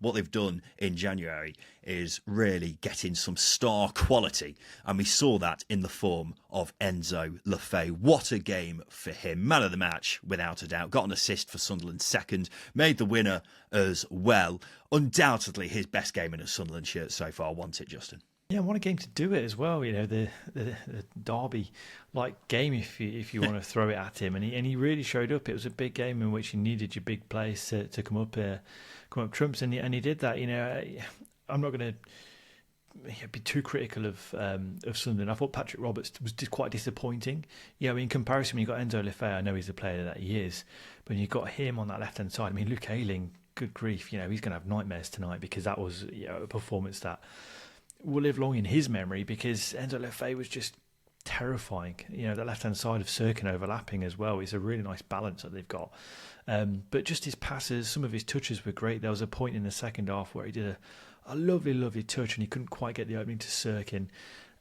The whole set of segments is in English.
what they've done in January is really get in some star quality. And we saw that in the form of Enzo Lefebvre. What a game for him. Man of the match, without a doubt. Got an assist for Sunderland second. Made the winner as well. Undoubtedly his best game in a Sunderland shirt so far. Want it, Justin? Yeah, what a game to do it as well. You know, the derby like game if you want to throw it at him, and he really showed up. It was a big game in which he needed your big players to come up trumps, and he did that. You know, I'm not going to be too critical of Sunderland. I thought Patrick Roberts was just quite disappointing. You know, in comparison, when you got Enzo Lefebvre, I know he's the player that he is, but when you got him on that left hand side, I mean, Luke Ayling, good grief, you know, he's going to have nightmares tonight because that was, you know, a performance that will live long in his memory, because Enzo Lefebvre was just terrifying. You know, the left hand side of Sirkin overlapping as well. It's a really nice balance that they've got. But just his passes, some of his touches were great. There was a point in the second half where he did a lovely touch and he couldn't quite get the opening to Sirkin.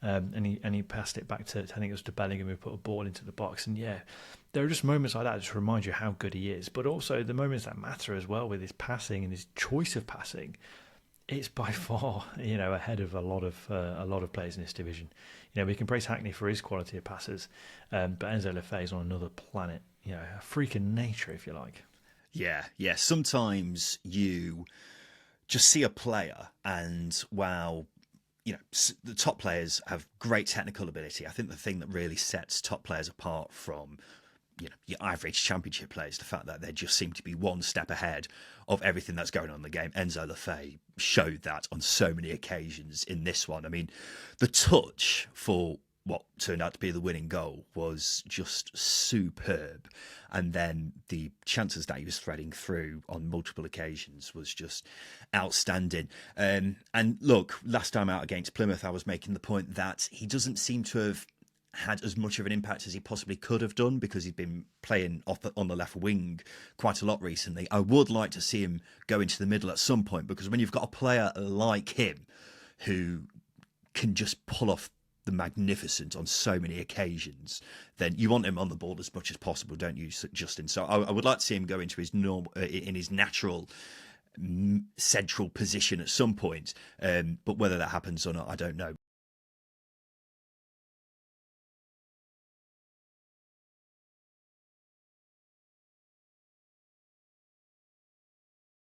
And he passed it back to, I think it was to Bellingham, who put a ball into the box. And yeah, there are just moments like that that just remind you how good he is. But also the moments that matter as well, with his passing and his choice of passing. It's by far, you know, ahead of a lot of players in this division. You know, we can praise Hackney for his quality of passes, but Enzo Lefebvre is on another planet. You know, a freak of nature, if you like. Yeah. Sometimes you just see a player and, wow, you know, the top players have great technical ability. I think the thing that really sets top players apart from, you know, your average championship players, the fact that they just seem to be one step ahead of everything that's going on in the game. Enzo Lefebvre showed that on so many occasions in this one. I mean, the touch for what turned out to be the winning goal was just superb. And then the chances that he was threading through on multiple occasions was just outstanding. And look, last time out against Plymouth, I was making the point that he doesn't seem to have had as much of an impact as he possibly could have done, because he's been playing on the left wing quite a lot recently. I would like to see him go into the middle at some point, because when you've got a player like him who can just pull off the magnificent on so many occasions, then you want him on the ball as much as possible, don't you, Justin? So I would like to see him go into his normal, in his natural central position at some point, but whether that happens or not, I don't know.